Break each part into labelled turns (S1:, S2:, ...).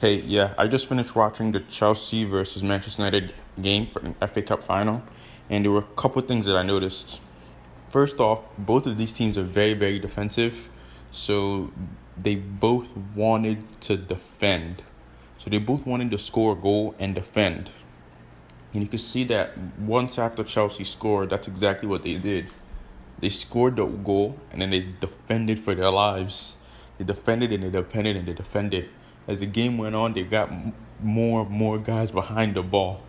S1: Hey, yeah, I just finished watching the Chelsea versus Manchester United game for an FA Cup final, and there were a couple of things that I noticed. First off, both of these teams are very, very defensive, so they both wanted to defend. So they both wanted to score a goal and defend. And you can see that once after Chelsea scored, that's exactly what they did. They scored the goal and then they defended for their lives. They defended and they defended and they defended. As the game went on, they got more and more guys behind the ball.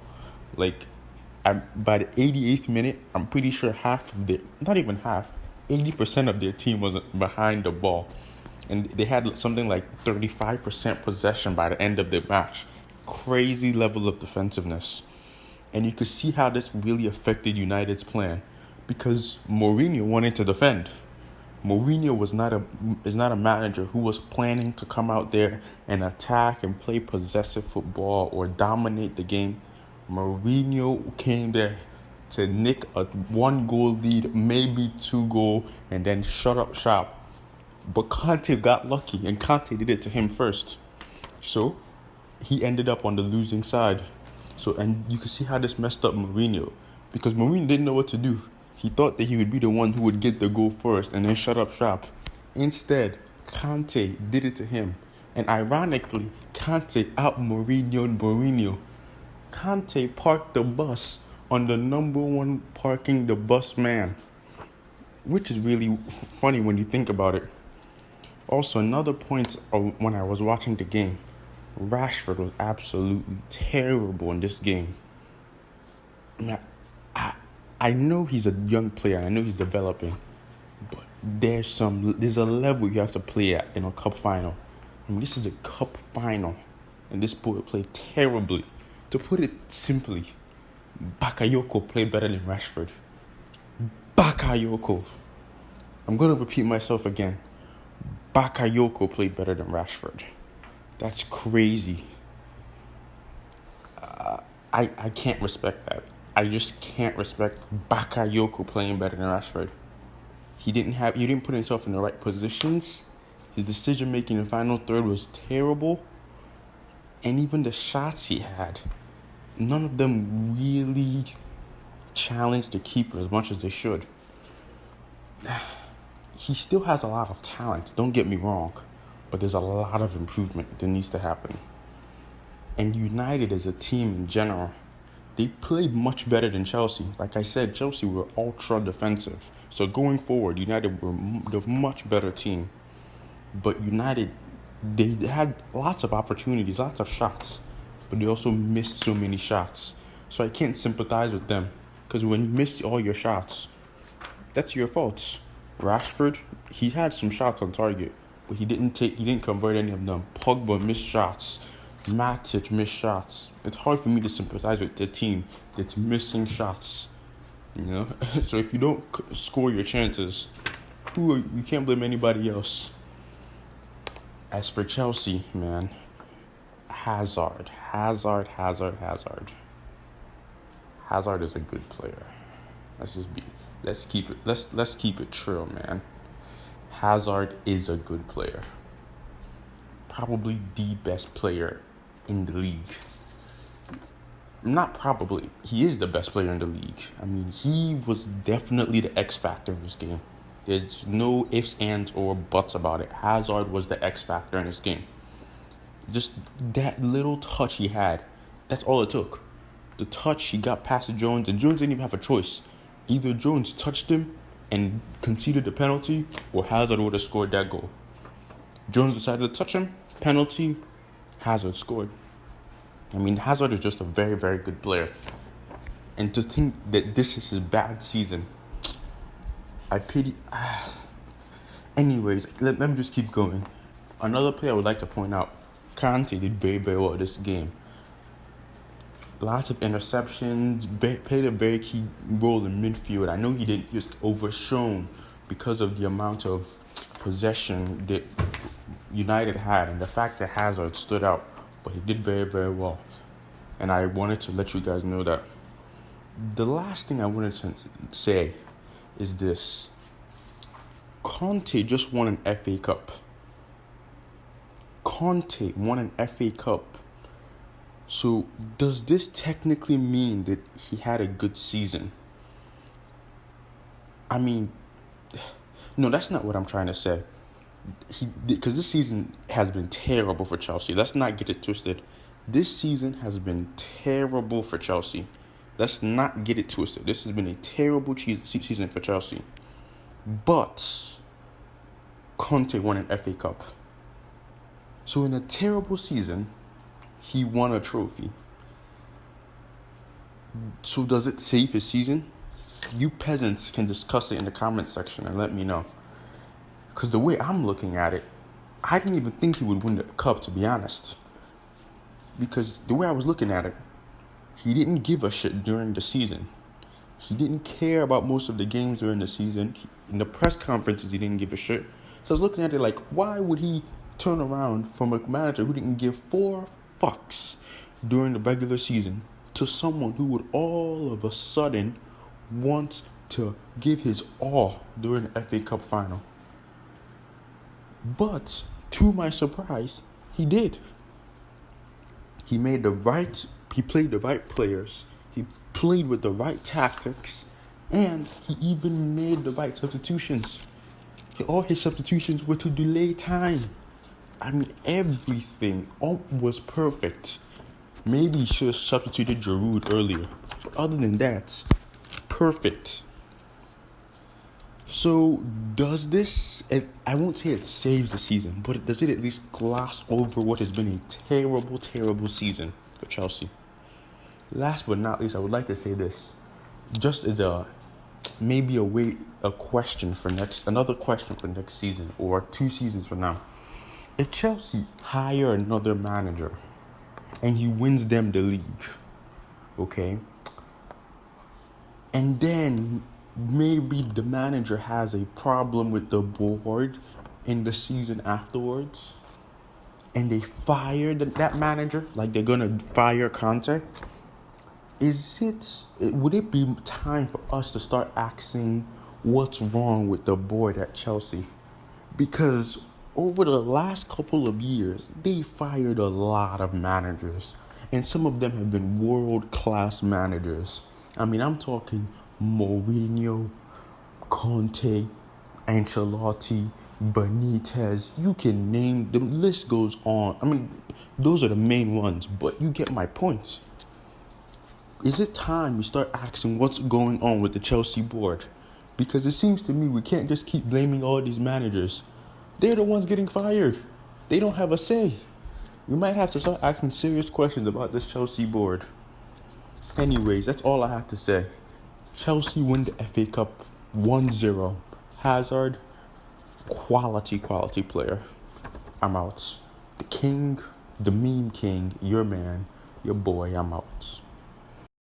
S1: Like, by the 88th minute, I'm pretty sure not even half, 80% of their team was behind the ball. And they had something like 35% possession by the end of the match. Crazy level of defensiveness. And you could see how this really affected United's plan because Mourinho wanted to defend. Mourinho is not a manager who was planning to come out there and attack and play possessive football or dominate the game. Mourinho came there to nick a 1-goal lead, maybe 2-goal, and then shut up shop. But Conte got lucky, and Conte did it to him first. So he ended up on the losing side. And you can see how this messed up Mourinho, because Mourinho didn't know what to do. He thought that he would be the one who would get the goal first and then shut up shop. Instead, Conte did it to him. And ironically, Conte out Mourinho. Conte parked the bus on the number one parking the bus man, which is really funny when you think about it. Also, another point when I was watching the game, Rashford was absolutely terrible in this game. I know he's a young player. I know he's developing, but there's a level you have to play at in a cup final. This is a cup final, and this boy played terribly. To put it simply, Bakayoko played better than Rashford. Bakayoko. I'm going to repeat myself again. Bakayoko played better than Rashford. That's crazy. I can't respect that. I just can't respect Bakayoko playing better than Rashford. He didn't put himself in the right positions. His decision making in the final third was terrible. And even the shots he had, none of them really challenged the keeper as much as they should. He still has a lot of talent, don't get me wrong, but there's a lot of improvement that needs to happen. And United as a team in general, they played much better than Chelsea. Like I said, Chelsea were ultra defensive. So going forward, United were the much better team. But United, they had lots of opportunities, lots of shots, but they also missed so many shots. So I can't sympathize with them, because when you miss all your shots, that's your fault. Rashford, he had some shots on target, but he didn't convert any of them. Pogba missed shots. Matic missed shots. It's hard for me to sympathize with the team that's missing shots. So if you don't score your chances, you can't blame anybody else. As for Chelsea, man, Hazard. Hazard is a good player. Let's keep it true, man. Hazard is a good player. Probably the best player in the league. Not probably. He is the best player in the league. He was definitely the X factor in this game. There's no ifs, ands, or buts about it. Hazard was the X factor in this game. Just that little touch he had, that's all it took. The touch, he got past Jones, and Jones didn't even have a choice. Either Jones touched him and conceded the penalty, or Hazard would have scored that goal. Jones decided to touch him, penalty, Hazard scored. Hazard is just a very, very good player. And to think that this is his bad season, I pity. Anyways, let me just keep going. Another player I would like to point out, Conte did very, very well this game. Lots of interceptions, played a very key role in midfield. I know he didn't just overshone because of the amount of possession that United had and the fact that Hazard stood out, but he did very, very well. And I wanted to let you guys know that. The last thing I wanted to say is this. Conte just won an FA Cup. Conte won an FA Cup. So does this technically mean that he had a good season? I mean, no, that's not what I'm trying to say. Because this season has been terrible for Chelsea. Let's not get it twisted. This season has been terrible for Chelsea. Let's not get it twisted. This has been a terrible season for Chelsea. But Conte won an FA Cup. So in a terrible season, he won a trophy. So does it save his season? You peasants can discuss it in the comment section and let me know. Because the way I'm looking at it, I didn't even think he would win the cup, to be honest. Because the way I was looking at it, he didn't give a shit during the season. He didn't care about most of the games during the season. In the press conferences, he didn't give a shit. So I was looking at it like, why would he turn around from a manager who didn't give 4 fucks during the regular season to someone who would all of a sudden want to give his all during the FA Cup final? But to my surprise, he did. He played the right players. He played with the right tactics, and he even made the right substitutions. All his substitutions were to delay time. I mean, everything was perfect. Maybe he should have substituted Giroud earlier. But other than that, perfect. So does this, I won't say it saves the season, but does it at least gloss over what has been a terrible, terrible season for Chelsea? Last but not least, I would like to say this, just as another question for next season or 2 seasons from now. If Chelsea hire another manager and he wins them the league, okay, and then maybe the manager has a problem with the board in the season afterwards, and they fire that manager, like they're gonna fire Conte, would it be time for us to start asking what's wrong with the board at Chelsea? Because over the last couple of years, they fired a lot of managers, and some of them have been world-class managers. I mean, I'm talking Mourinho, Conte, Ancelotti, Benitez. You can name, the list goes on. I mean, those are the main ones, but you get my point. Is it time we start asking what's going on with the Chelsea board? Because it seems to me we can't just keep blaming all these managers. They're the ones getting fired. They don't have a say. We might have to start asking serious questions about this Chelsea board. Anyways, that's all I have to say. Chelsea win the FA Cup 1-0. Hazard, quality player. I'm out. The king, the meme king, your man, your boy, I'm out.